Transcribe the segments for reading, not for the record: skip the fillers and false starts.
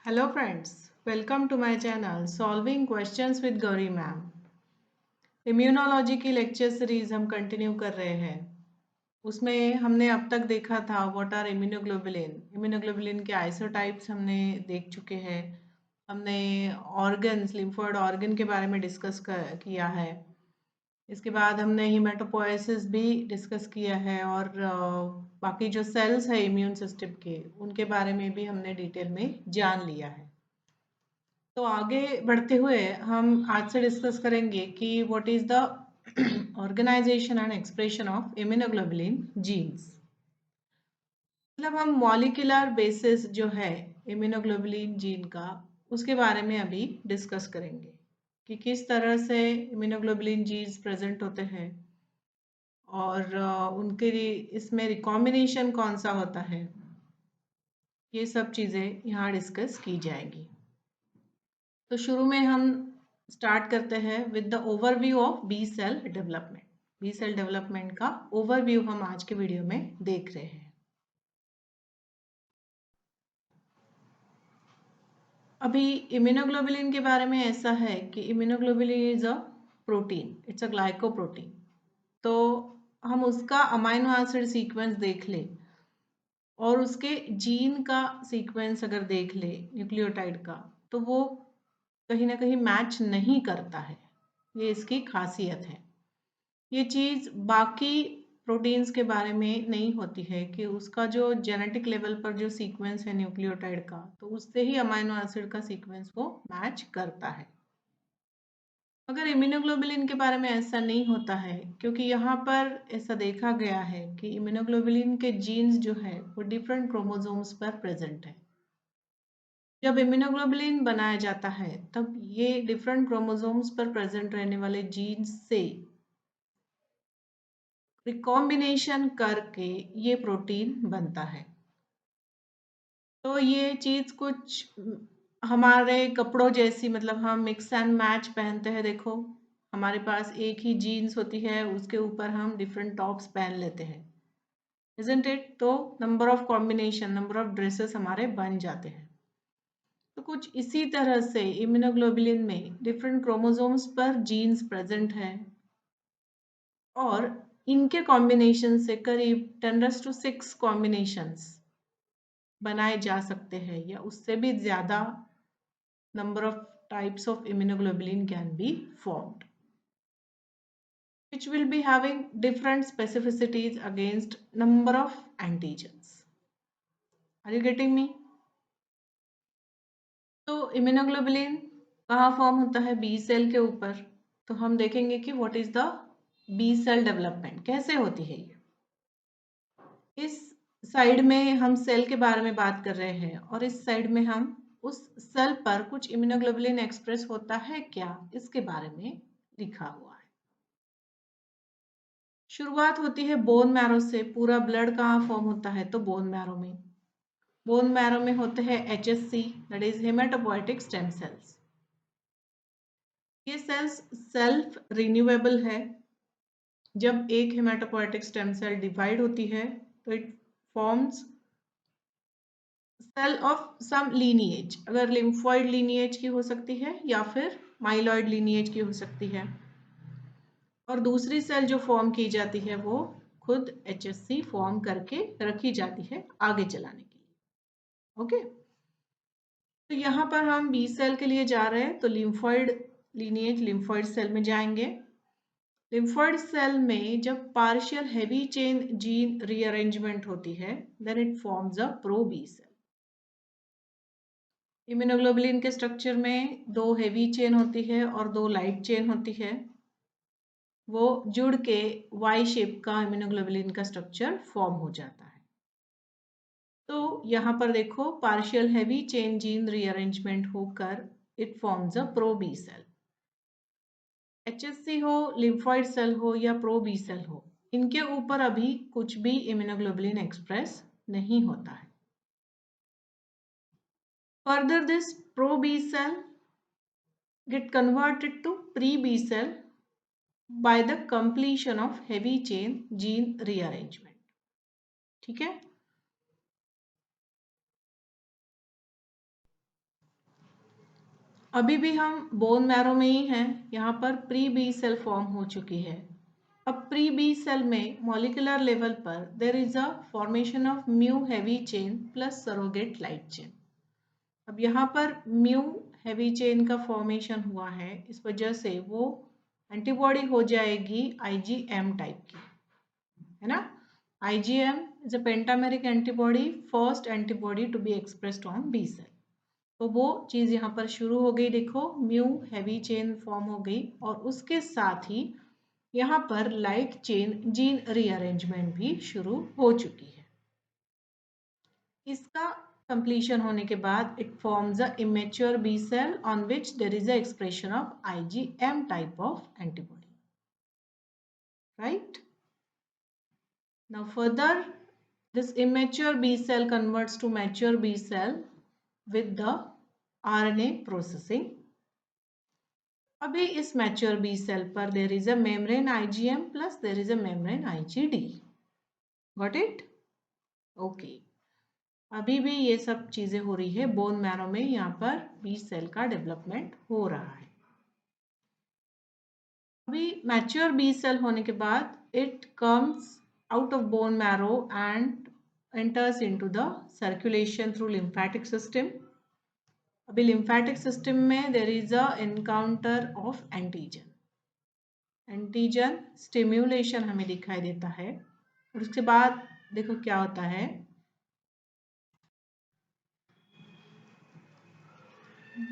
Hello friends, welcome to my channel Solving Questions with Gauri Ma'am। Immunology की lecture series हम continue कर रहे हैं। उसमें हमने अब तक देखा था व्हाट आर इम्यूनोग्लोबुलिन। इम्यूनोग्लोबुलिन के आइसोटाइप्स हमने देख चुके हैं। हमने ऑर्गन्स, लिम्फोइड ऑर्गन के बारे में डिस्कस किया है। इसके बाद हमने हीमेटोपोएसिस भी डिस्कस किया है और बाकी जो सेल्स है इम्यून सिस्टम के उनके बारे में भी हमने डिटेल में जान लिया है। तो आगे बढ़ते हुए हम आज से डिस्कस करेंगे कि what is the organisation and expression of immunoglobulin genes. मतलब हम मॉलिक्यूलर बेसिस जो है इम्यूनोग्लोबुलिन जीन का उसके बारे में अभी डिस्कस करेंगे कि किस तरह से इम्यूनोग्लोबुलिन जीन्स प्रेजेंट होते हैं और उनके इसमें रिकॉम्बिनेशन कौन सा होता है, ये सब चीज़ें यहाँ डिस्कस की जाएंगी। तो शुरू में हम स्टार्ट करते हैं with the overview of B cell development. B cell development का ओवरव्यू हम आज के वीडियो में देख रहे हैं। अभी इम्यूनोग्लोबुलिन के बारे में ऐसा है कि immunoglobulin is a protein, it's a glycoprotein. तो हम उसका अमाइनो एसिड सीक्वेंस देख ले और उसके जीन का सीक्वेंस अगर देख ले न्यूक्लियोटाइड का, तो वो कहीं ना कहीं मैच नहीं करता है। ये इसकी खासियत है। ये चीज़ बाकी प्रोटीन्स के बारे में नहीं होती है कि उसका जो जेनेटिक लेवल पर जो सीक्वेंस है न्यूक्लियोटाइड का, तो उससे ही अमाइनो एसिड का सीक्वेंस वो मैच करता है। मगर इम्यूनोग्लोबुलिन के बारे में ऐसा नहीं होता है, क्योंकि यहाँ पर ऐसा देखा गया है कि इम्यूनोग्लोबुलिन के जीन्स जो है वो डिफरेंट क्रोमोसोम्स पर प्रेजेंट है। जब इम्यूनोग्लोबुलिन बनाया जाता है तब ये डिफरेंट क्रोमोसोम्स पर प्रेजेंट रहने वाले जीन्स से रिकॉम्बिनेशन करके ये प्रोटीन बनता है। तो ये चीज़ कुछ हमारे कपड़ों जैसी, मतलब हम मिक्स एंड मैच पहनते हैं। देखो, हमारे पास एक ही जीन्स होती है, उसके ऊपर हम डिफरेंट टॉप्स पहन लेते हैं, इजंट इट? तो number of combination, number of dresses हमारे बन जाते हैं। तो कुछ इसी तरह से इम्यूनोग्लोबुलिन में डिफरेंट क्रोमोसोम्स पर जीन्स प्रेजेंट है और इनके कॉम्बिनेशन से करीब 10⁻⁶ कॉम्बिनेशंस बनाए जा सकते हैं, या उससे भी ज़्यादा number of types of immunoglobulin can be formed, which will be having different specificities against number of antigens. Are you getting me? तो immunoglobulin कहाँ फॉर्म होता है? बी सेल के ऊपर। तो हम देखेंगे कि what is the B cell development, कैसे होती है ये। इस साइड में हम सेल के बारे में बात कर रहे हैं और इस साइड में हम उस सेल पर कुछ इम्यूनोग्लोबुलिन एक्सप्रेस होता है क्या, इसके बारे में लिखा हुआ है। शुरुआत होती है बोन मैरो से। पूरा ब्लड कहाँ फॉर्म होता है? तो बोन मैरो में। बोन मैरो में होते हैं HSC, that is haematopoietic stem cells. ये सेल्स सेल्फ रिन्यूएबल है। जब एक हेमाटोपोएटिक स्टेम सेल डिवाइड होती है तो it forms cell of some lineage. अगर लिम्फोइड लीनिएज की हो सकती है या फिर माइलॉइड लीनिएज की हो सकती है। और दूसरी सेल जो फॉर्म की जाती है वो खुद HSC फॉर्म करके रखी जाती है आगे चलाने के लिए। ओके, तो यहाँ पर हम बी सेल के लिए जा रहे हैं, तो लिम्फोइड लीनिएज, लिम्फोइड सेल में जाएंगे। लिम्फोइड सेल में जब partial heavy chain gene rearrangement होती है, then it forms a pro B cell. Immunoglobulin के स्ट्रक्चर में 2 हेवी चेन होती है और 2 लाइट चेन होती है। वो जुड़ के वाई शेप का इम्यूनोग्लोबुलिन का स्ट्रक्चर फॉर्म हो जाता है। तो यहाँ पर देखो, partial heavy chain gene rearrangement होकर it forms a pro B cell. HSC हो, लिम्फोइड सेल हो या प्रो बी सेल हो, इनके ऊपर अभी कुछ भी इम्यूनोग्लोबुलिन एक्सप्रेस नहीं होता है। Further, this pro B cell get converted to pre B cell by the completion of heavy chain gene rearrangement. ठीक है। अभी भी हम बोन मैरो में ही हैं, यहाँ पर प्री बी सेल फॉर्म हो चुकी है। अब प्री बी सेल में मॉलिक्यूलर लेवल पर there is a formation of mu heavy chain plus surrogate light chain. अब यहाँ पर म्यू हैवी चेन का फॉर्मेशन हुआ है, इस वजह से वो एंटीबॉडी हो जाएगी IgM टाइप की, है ना। IgM is a pentameric antibody, first antibody to be expressed on B cell। तो वो चीज़ यहाँ पर शुरू हो गई, देखो म्यू हैवी चेन फॉर्म हो गई और उसके साथ ही यहाँ पर लाइट चेन जीन रीअरेंजमेंट भी शुरू हो चुकी है। इसका कंप्लीशन होने के बाद it forms a immature B cell on which there is a expression of IgM type of antibody, right. Now further, this immature B cell converts to mature B cell with the RNA processing। अभी इस mature B cell पर there is a membrane IgM plus there is a membrane IgD। Got it? Okay। अभी भी ये सब चीजें हो रही है बोन मैरो में, यहाँ पर B cell का डेवलपमेंट हो रहा है। अभी mature B cell होने के बाद it comes out of bone marrow and enters into the circulation through lymphatic system। अभी lymphatic system में there is a encounter of antigen। Antigen stimulation हमें दिखाई देता है और उसके बाद देखो क्या होता है,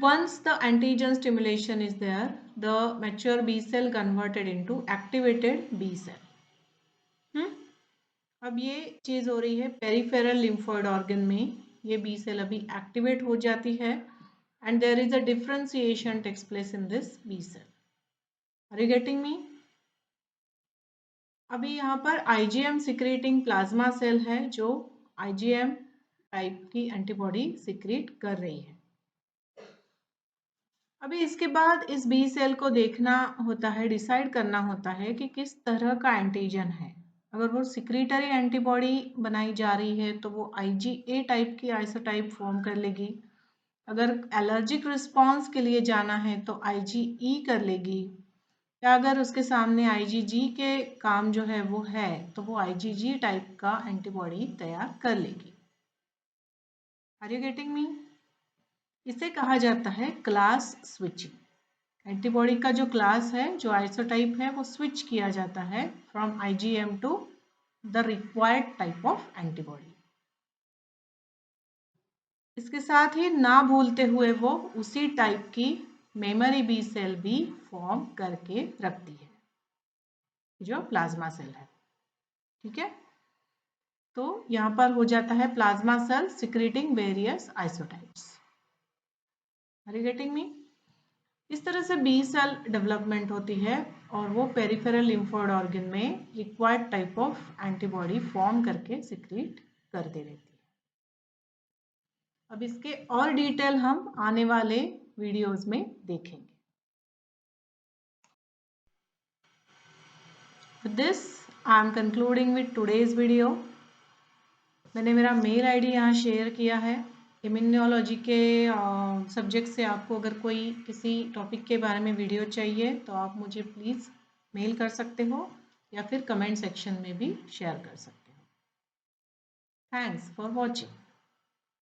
once the antigen stimulation is there, the mature B cell converted into activated B cell। अब ये चीज हो रही है पेरिफेरल लिम्फोइड ऑर्गन में, ये बी सेल अभी एक्टिवेट हो जाती है and there is a differentiation takes place in this B cell. Are you getting me? अभी यहाँ पर IgM सिक्रेटिंग प्लाज्मा सेल है जो IgM टाइप की एंटीबॉडी सिक्रेट कर रही है। अभी इसके बाद इस बी सेल को देखना होता है, डिसाइड करना होता है कि किस तरह का एंटीजन है। अगर वो सिक्रेटरी एंटीबॉडी बनाई जा रही है तो वो IgA टाइप की आइसोटाइप फॉर्म कर लेगी। अगर एलर्जिक रिस्पॉन्स के लिए जाना है तो IgE कर लेगी, या अगर उसके सामने IgG के काम जो है वो है तो वो IgG टाइप का एंटीबॉडी तैयार कर लेगी। Are you getting me? इसे कहा जाता है क्लास स्विचिंग। एंटीबॉडी का जो क्लास है, जो आइसोटाइप है, वो स्विच किया जाता है from IgM to the required type of antibody. इसके साथ ही ना भूलते हुए वो उसी टाइप की मेमोरी बी सेल भी फॉर्म करके रखती है जो प्लाज्मा सेल है, ठीक है। तो यहाँ पर हो जाता है plasma cell secreting various isotypes. Are you getting me? इस तरह से बी सेल डेवलपमेंट होती है और वो पेरिफेरल लिम्फोइड ऑर्गन में required type of antibody form करके सिक्रेट करती रहती है। अब इसके और डिटेल हम आने वाले वीडियोस में देखेंगे। With this, I am concluding with today's video। मैंने मेरा मेल आईडी यहाँ शेयर किया है। इम्यूनोलॉजी के सब्जेक्ट से आपको अगर कोई किसी टॉपिक के बारे में वीडियो चाहिए तो आप मुझे प्लीज़ मेल कर सकते हो या फिर कमेंट सेक्शन में भी शेयर कर सकते हो। Thanks for watching.